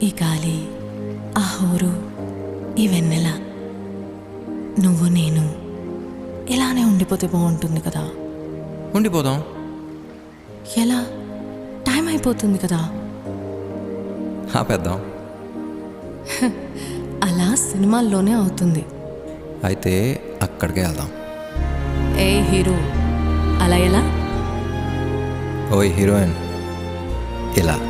ఈ గాలి, ఆ హోరు, ఈ వెన్నెల, నువ్వు నేను ఇలానే ఉండిపోతే బాగుంటుంది కదా. ఉండిపోదాం. ఎలా? టైం అయిపోతుంది కదా. ఆపేద్దాం. అలా సినిమాల్లోనే అవుతుంది. అయితే అక్కడికే వెళ్దాం. ఏ హీరో, అలా ఎలా? ఓయ్ హీరోయిన్, ఇలా